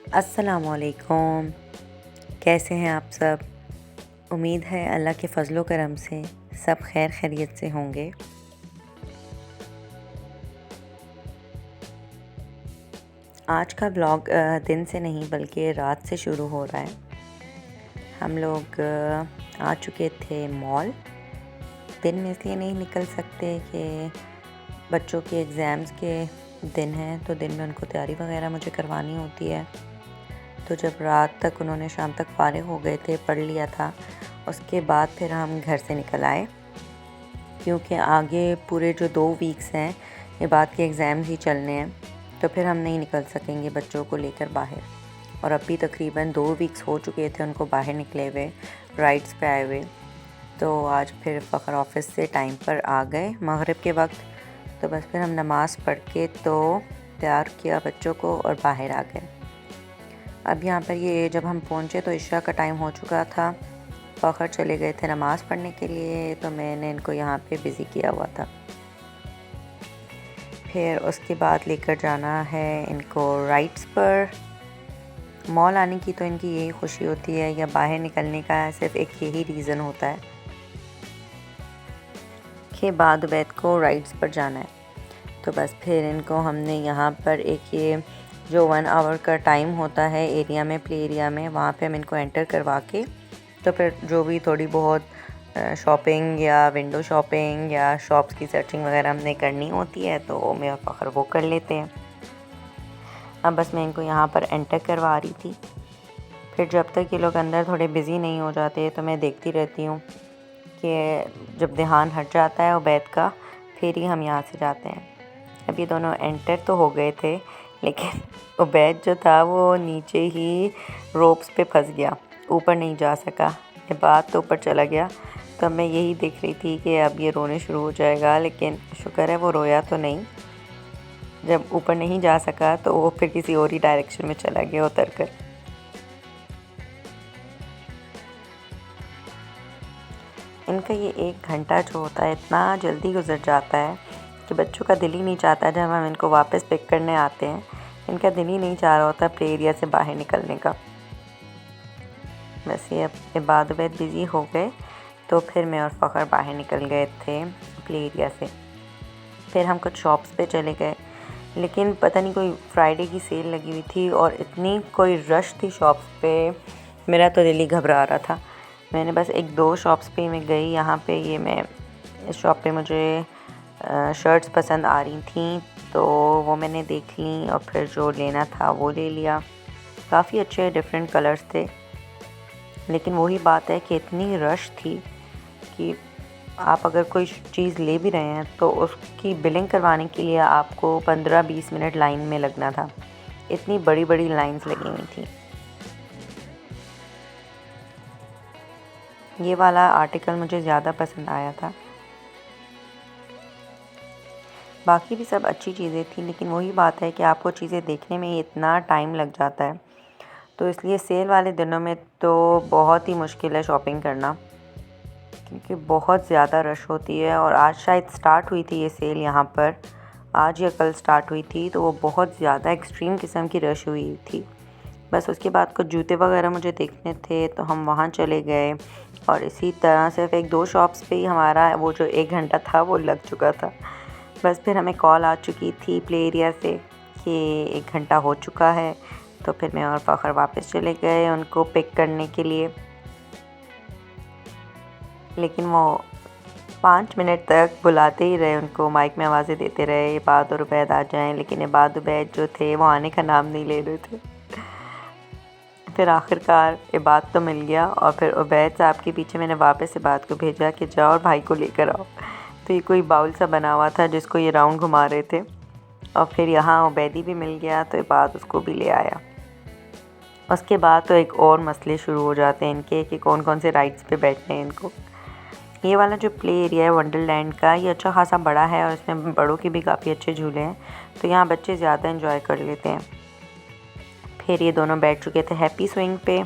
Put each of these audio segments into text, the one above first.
अस्सलामुअलैकुम। कैसे हैं आप सब? उम्मीद है अल्लाह के फ़ज़ल व करम से सब खैर खैरियत से होंगे। आज का ब्लॉग दिन से नहीं बल्कि रात से शुरू हो रहा है। हम लोग आ चुके थे मॉल। दिन में इसलिए नहीं निकल सकते कि बच्चों के एग्ज़ाम्स के दिन हैं, तो दिन में उनको तैयारी वगैरह मुझे करवानी होती है। तो जब रात तक उन्होंने शाम तक फ़ारिग हो गए थे, पढ़ लिया था, उसके बाद फिर हम घर से निकल आए, क्योंकि आगे पूरे जो 2 वीक्स हैं ये बाद के एग्ज़ाम्स ही चलने हैं, तो फिर हम नहीं निकल सकेंगे बच्चों को लेकर बाहर। और अभी तकरीबन 2 वीक्स हो चुके थे उनको बाहर निकले हुए, राइड्स पे आए हुए। तो आज फिर फ़खर ऑफ़िस से टाइम पर आ गए मगरिब के वक्त। तो बस फिर हम नमाज़ पढ़ के तो तैयार किया बच्चों को और बाहर आ गए। अब यहाँ पर ये जब हम पहुँचे तो इशा का टाइम हो चुका था। फ़खर चले गए थे नमाज़ पढ़ने के लिए, तो मैंने इनको यहाँ पे बिज़ी किया हुआ था। फिर उसके बाद लेकर जाना है इनको राइड्स पर। मॉल आने की तो इनकी यही खुशी होती है, या बाहर निकलने का सिर्फ एक यही रीज़न होता है कि बाद बैठ को राइड्स पर जाना है। तो बस फिर इनको हमने यहाँ पर एक ये जो 1 आवर का टाइम होता है एरिया में, प्ले एरिया में, वहाँ पे हम इनको एंटर करवा के तो फिर जो भी थोड़ी बहुत शॉपिंग या विंडो शॉपिंग या शॉप्स की सर्चिंग वगैरह हमने करनी होती है, तो मैं और फ़खर वो कर लेते हैं। अब बस मैं इनको यहाँ पर एंटर करवा रही थी। फिर जब तक ये लोग अंदर थोड़े बिज़ी नहीं हो जाते तो मैं देखती रहती हूँ कि जब ध्यान हट जाता है उबैद का, फिर ही हम यहाँ से जाते हैं। अब ये दोनों एंटर तो हो गए थे, लेकिन उबैद जो था वो नीचे ही रोप्स पे फंस गया, ऊपर नहीं जा सका। ये बात तो ऊपर चला गया। तो मैं यही देख रही थी कि अब ये रोने शुरू हो जाएगा, लेकिन शुक्र है वो रोया तो नहीं। जब ऊपर नहीं जा सका तो वो फिर किसी और ही डायरेक्शन में चला गया उतर कर। इनका ये 1 घंटा जो होता है इतना जल्दी गुजर जाता है कि बच्चों का दिल ही नहीं चाहता। जब हम इनको वापस पिक करने आते हैं, इनका दिल ही नहीं चाह रहा होता प्ले एरिया से बाहर निकलने का। बस ये अब बाद में बिज़ी हो गए, तो फिर मैं और फ़खर बाहर निकल गए थे प्ले एरिया से। फिर हम कुछ शॉप्स पे चले गए, लेकिन पता नहीं कोई फ्राइडे की सेल लगी हुई थी और इतनी कोई रश थी शॉप्स पे, मेरा तो दिल ही घबरा रहा था। मैंने बस 1-2 शॉप्स पे मैं गई। यहाँ पे ये मैं इस शॉप पे मुझे शर्ट्स पसंद आ रही थी, तो वो मैंने देख ली और फिर जो लेना था वो ले लिया। काफ़ी अच्छे डिफरेंट कलर्स थे, लेकिन वही बात है कि इतनी रश थी कि आप अगर कोई चीज़ ले भी रहे हैं तो उसकी बिलिंग करवाने के लिए आपको 15-20 मिनट लाइन में लगना था। इतनी बड़ी बड़ी लाइंस लगी हुई थी। ये वाला आर्टिकल मुझे ज़्यादा पसंद आया था। बाकी भी सब अच्छी चीज़ें थी, लेकिन वही बात है कि आपको चीज़ें देखने में इतना टाइम लग जाता है, तो इसलिए सेल वाले दिनों में तो बहुत ही मुश्किल है शॉपिंग करना, क्योंकि बहुत ज़्यादा रश होती है। और आज शायद स्टार्ट हुई थी ये सेल यहाँ पर, आज या कल स्टार्ट हुई थी, तो वो बहुत ज़्यादा एक्सट्रीम किस्म की रश हुई थी। बस उसके बाद कुछ जूते वगैरह मुझे देखने थे, तो हम वहाँ चले गए। और इसी तरह सिर्फ 1-2 शॉप्स पे ही हमारा वो जो 1 घंटा था वो लग चुका था। बस फिर हमें कॉल आ चुकी थी प्ले एरिया से कि 1 घंटा हो चुका है, तो फिर मैं और फ़खर वापस चले गए उनको पिक करने के लिए। लेकिन वो 5 मिनट तक बुलाते ही रहे उनको, माइक में आवाज़ें देते रहे, इबाद और उबैद आ जाएं, लेकिन इबाद उबैद जो थे वो आने का नाम नहीं ले रहे थे। फिर आखिरकार इबाद तो मिल गया, और फिर उबैद साहब के पीछे मैंने वापस इबाद को भेजा कि जाओ और भाई को लेकर आओ। तो ये कोई बाउल सा बना हुआ था जिसको ये राउंड घुमा रहे थे, और फिर यहाँ उबैदी भी मिल गया, तो इबाद उसको भी ले आया। उसके बाद तो एक और मसले शुरू हो जाते हैं इनके कि कौन कौन से राइड्स पे बैठने हैं इनको। ये वाला जो प्ले एरिया है वंडरलैंड का, ये अच्छा खासा बड़ा है और इसमें बड़ों के भी काफ़ी अच्छे झूले हैं, तो यहाँ बच्चे ज़्यादा एंजॉय कर लेते हैं। फिर ये दोनों बैठ चुके थे हैप्पी स्विंग पे।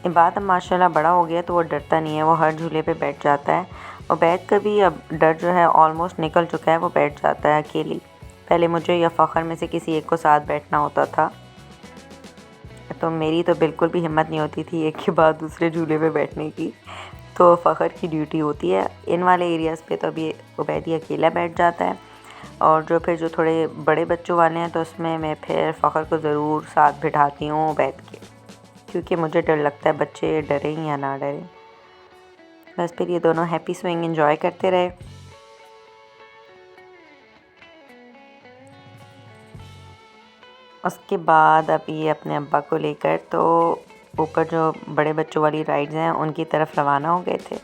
इबाद अब माशाल्लाह बड़ा हो गया, तो वो डरता नहीं है, वो हर झूले पे बैठ जाता है। और बैठ कर भी अब डर जो है ऑलमोस्ट निकल चुका है, वो बैठ जाता है अकेली। पहले मुझे या फ़खर में से किसी एक को साथ बैठना होता था, तो मेरी तो बिल्कुल भी हिम्मत नहीं होती थी एक के बाद दूसरे झूले पे बैठने की। तो फ़खर की ड्यूटी होती है। इन वाले एरियाज़ पे तो अभी उबैदी अकेला बैठ जाता है, और जो थोड़े बड़े बच्चों वाले हैं तो उसमें मैं फिर फ़खर को ज़रूर साथ बिठाती हूँ उबैद के, क्योंकि मुझे डर लगता है बच्चे डरें या ना डरें। बस फिर ये दोनों हैप्पी स्विंग एंजॉय करते रहे। उसके बाद अब ये अपने अब्बा को लेकर तो ऊपर जो बड़े बच्चों वाली राइड्स हैं उनकी तरफ रवाना हो गए थे।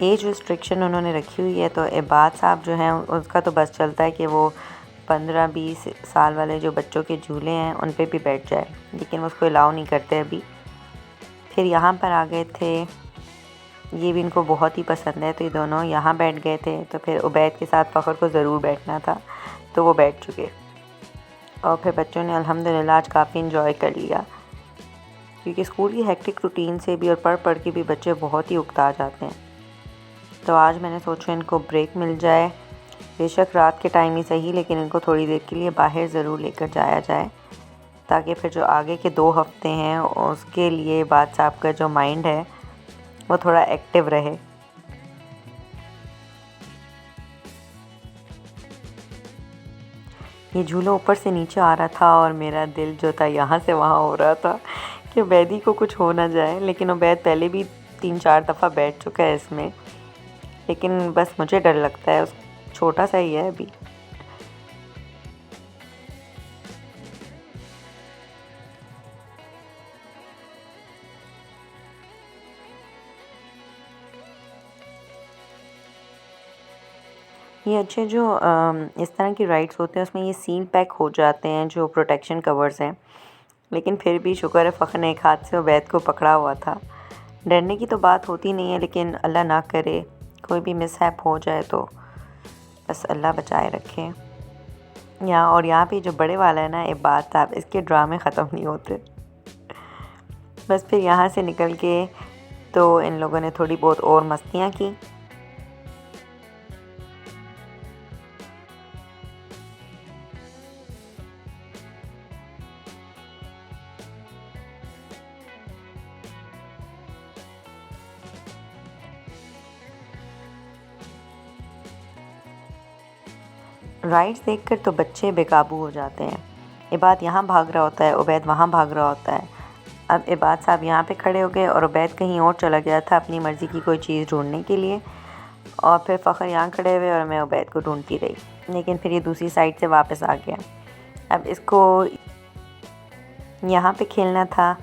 एज रिस्ट्रिक्शन उन्होंने रखी हुई है, तो इबाद साहब जो हैं उसका तो बस चलता है कि वो 15-20 साल वाले जो बच्चों के झूले हैं उन पे भी बैठ जाए, लेकिन उसको अलाउ नहीं करते अभी। फिर यहाँ पर आ गए थे, ये भी इनको बहुत ही पसंद है, तो ये दोनों यहाँ बैठ गए थे। तो फिर उबैद के साथ फ़खर को ज़रूर बैठना था, तो वो बैठ चुके। और फिर बच्चों ने अल्हम्दुलिल्लाह आज काफ़ी इंजॉय कर लिया, क्योंकि स्कूल की हेक्टिक रूटीन से भी और पढ़ पढ़ के भी बच्चे बहुत ही उकता जाते हैं। तो आज मैंने सोचा इनको ब्रेक मिल जाए, बेशक रात के टाइम ही सही, लेकिन इनको थोड़ी देर के लिए बाहर ज़रूर लेकर जाया जाए, ताकि फिर जो आगे के 2 हफ्ते हैं उसके लिए बाद साहब का जो माइंड है वो थोड़ा एक्टिव रहे। ये झूला ऊपर से नीचे आ रहा था और मेरा दिल जो था यहाँ से वहाँ हो रहा था कि उबैदी को कुछ हो ना जाए, लेकिन उबैद पहले भी 3-4 दफ़ा बैठ चुका है इसमें, लेकिन बस मुझे डर लगता है, छोटा सा ही है अभी। ये अच्छे जो इस तरह की राइड्स होते हैं उसमें ये सील पैक हो जाते हैं जो प्रोटेक्शन कवर्स हैं, लेकिन फिर भी शुक्र है फ़खर ने एक हाथ से उबैद को पकड़ा हुआ था। डरने की तो बात होती नहीं है, लेकिन अल्लाह ना करे कोई भी मिसहैप हो जाए तो बस अल्लाह बचाए रखे। यहाँ पे जो बड़े वाला है ना इबाद साहब, इसके ड्रामे ख़त्म नहीं होते। बस फिर यहाँ से निकल के तो इन लोगों ने थोड़ी बहुत और मस्तियाँ की। राइड्स देखकर तो बच्चे बेकाबू हो जाते हैं। इबाद यहाँ भाग रहा होता है, उबैद वहाँ भाग रहा होता है। अब इबाद साहब यहाँ पे खड़े हो गए और उबैद कहीं और चला गया था अपनी मर्ज़ी की कोई चीज़ ढूंढने के लिए, और फिर फ़खर यहाँ खड़े हुए और मैं उबैद को ढूंढती रही, लेकिन फिर ये दूसरी साइड से वापस आ गया। अब इसको यहाँ पे खेलना था,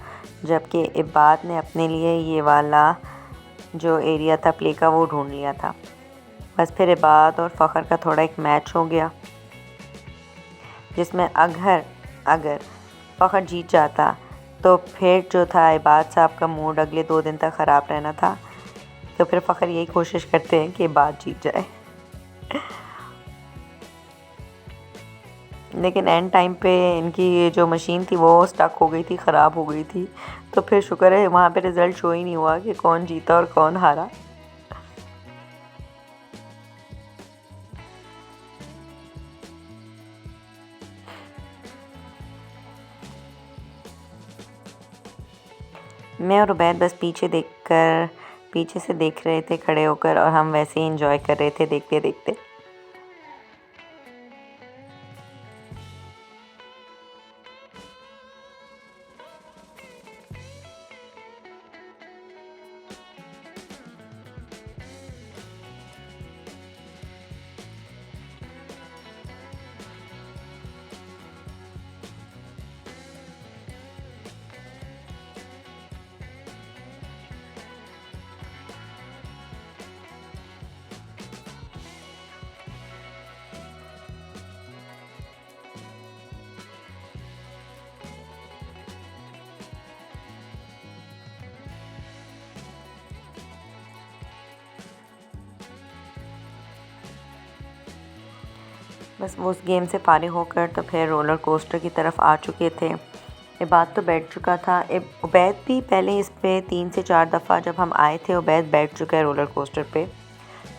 जबकि इबाद ने अपने लिए ये वाला जो एरिया था प्ले का वो ढूंढ लिया था। बस फिर इबाद और फ़खर का थोड़ा एक मैच हो गया, जिसमें अगर फ़खर जीत जाता तो फिर जो था इबाद साहब का मूड अगले 2 दिन तक ख़राब रहना था। तो फिर फ़खर यही कोशिश करते हैं कि इबाद जीत जाए, लेकिन एंड टाइम पे इनकी ये जो मशीन थी वो स्टक हो गई थी, ख़राब हो गई थी। तो फिर शुक्र है वहाँ पे रिज़ल्ट शो ही नहीं हुआ कि कौन जीता और कौन हारा। मैं और उबैद बस पीछे से देख रहे थे खड़े होकर, और हम वैसे ही एंजॉय कर रहे थे देखते देखते। बस वो उस गेम से फारिग होकर तो फिर रोलर कोस्टर की तरफ आ चुके थे। इबाद तो बैठ चुका था, उबैद भी पहले इस पे 3 से 4 दफ़ा जब हम आए थे उबैद बैठ चुका है रोलर कोस्टर पे।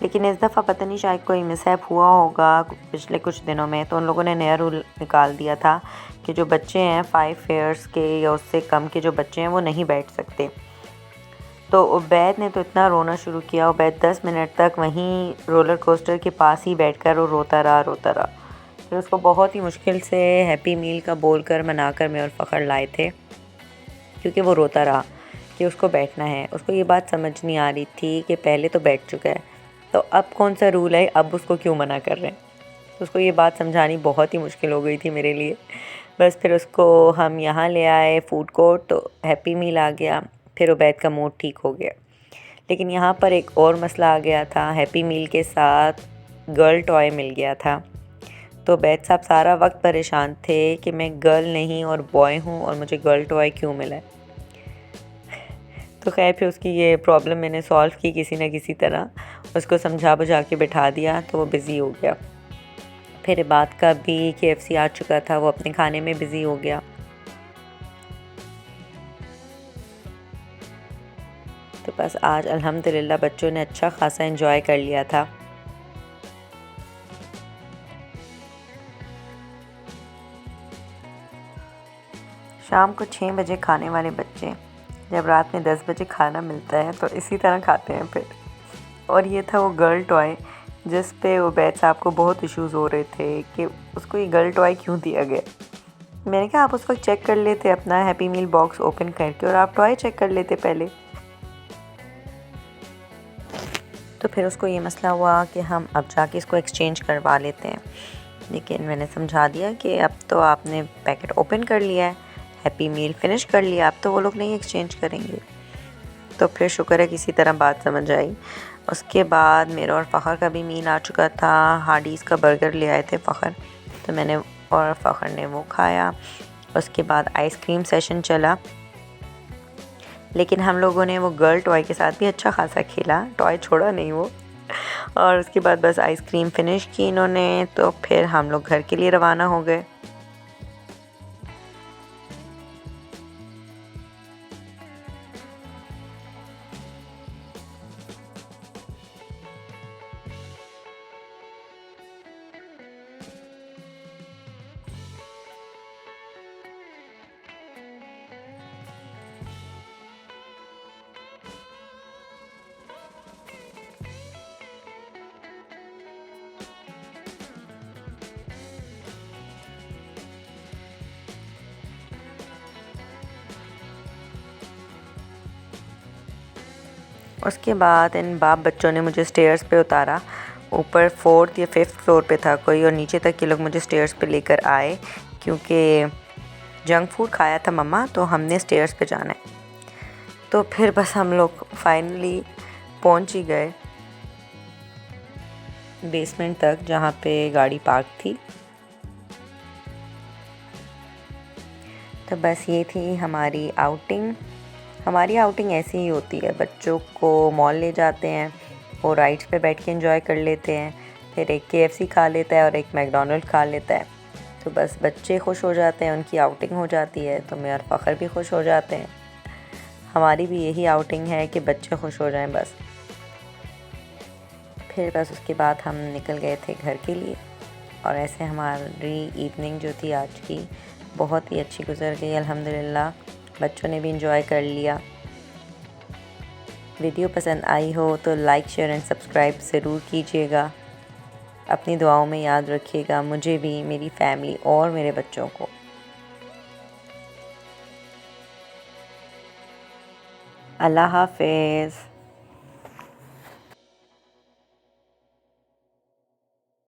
लेकिन इस दफ़ा पता नहीं शायद कोई मिसहैप हुआ होगा पिछले कुछ दिनों में, तो उन लोगों ने नया रूल निकाल दिया था कि जो बच्चे हैं 5 ईयर्स के या उससे कम के जो बच्चे हैं वो नहीं बैठ सकते। तो उबैद ने तो इतना रोना शुरू किया। उबैद 10 मिनट तक वहीं रोलर कोस्टर के पास ही बैठकर वो रोता रहा। फिर उसको बहुत ही मुश्किल से हैप्पी मील का बोलकर मनाकर मैं और फ़खर लाए थे, क्योंकि वो रोता रहा कि उसको बैठना है। उसको ये बात समझ नहीं आ रही थी कि पहले तो बैठ चुका है, तो अब कौन सा रूल है, अब उसको क्यों मना कर रहे हैं। तो उसको ये बात समझानी बहुत ही मुश्किल हो गई थी मेरे लिए। बस फिर उसको हम यहाँ ले आए फूड कोर्ट, तो हैप्पी मील आ गया। फिर उबैद का मूड ठीक हो गया। लेकिन यहाँ पर एक और मसला आ गया था। हैप्पी मील के साथ गर्ल टॉय मिल गया था, तो उबैद साहब सारा वक्त परेशान थे कि मैं गर्ल नहीं और बॉय हूँ और मुझे गर्ल टॉय क्यों मिला है। तो खैर फिर उसकी ये प्रॉब्लम मैंने सॉल्व की किसी न किसी तरह, उसको समझा बुझा के बैठा दिया, तो वो बिज़ी हो गया। फिर बात का भी KFC आ चुका था, वो अपने खाने में बिज़ी हो गया। तो बस आज अल्हम्दुलिल्लाह बच्चों ने अच्छा खासा एंजॉय कर लिया था। शाम को 6 बजे खाने वाले बच्चे जब रात में 10 बजे खाना मिलता है तो इसी तरह खाते हैं फिर। और ये था वो गर्ल टॉय जिस पे उबैद साहब को बहुत इश्यूज़ हो रहे थे कि उसको ये गर्ल टॉय क्यों दिया गया। मैंने कहा आप उस वक्त चेक कर लेते अपना हैप्पी मील बॉक्स ओपन करके, और आप टॉय चेक कर लेते पहले। तो फिर उसको ये मसला हुआ कि हम अब जाके इसको एक्सचेंज करवा लेते हैं। लेकिन मैंने समझा दिया कि अब तो आपने पैकेट ओपन कर लिया है, हैप्पी मील फिनिश कर लिया, अब तो वो लोग नहीं एक्सचेंज करेंगे। तो फिर शुक्र है किसी तरह बात समझ आई। उसके बाद मेरा और फ़खर का भी मील आ चुका था। हार्डीज़ का बर्गर ले आए थे फ़खर, तो मैंने और फ़खर ने वो खाया। उसके बाद आइसक्रीम सेशन चला, लेकिन हम लोगों ने वो गर्ल टॉय के साथ भी अच्छा खासा खेला, टॉय छोड़ा नहीं वो। और उसके बाद बस आइसक्रीम फिनिश की इन्होंने, तो फिर हम लोग घर के लिए रवाना हो गए। उसके बाद इन बाप बच्चों ने मुझे स्टेयर्स पे उतारा। ऊपर 4th या 5th फ्लोर पे था कोई, और नीचे तक ये लोग मुझे स्टेयर्स पे लेकर आए, क्योंकि जंक फूड खाया था मम्मा, तो हमने स्टेयर्स पे जाना है। तो फिर बस हम लोग फाइनली पहुंच ही गए बेसमेंट तक, जहाँ पे गाड़ी पार्क थी। तो बस ये थी हमारी आउटिंग। हमारी आउटिंग ऐसी ही होती है, बच्चों को मॉल ले जाते हैं, वो राइड्स पे बैठ के एंजॉय कर लेते हैं, फिर एक KFC खा लेता है और एक मैकडोनल्ड खा लेता है। तो बस बच्चे खुश हो जाते हैं, उनकी आउटिंग हो जाती है, तो मैं और फ़खर भी खुश हो जाते हैं। हमारी भी यही आउटिंग है कि बच्चे खुश हो जाएं बस। फिर बस उसके बाद हम निकल गए थे घर के लिए, और ऐसे हमारी इवनिंग जो थी आज की बहुत ही अच्छी गुजर गई अल्हम्दुलिल्लाह। बच्चों ने भी इंजॉय कर लिया। वीडियो पसंद आई हो तो लाइक शेयर एंड सब्सक्राइब ज़रूर कीजिएगा। अपनी दुआओं में याद रखिएगा मुझे भी, मेरी फैमिली और मेरे बच्चों को। अल्लाह हाफ़िज़।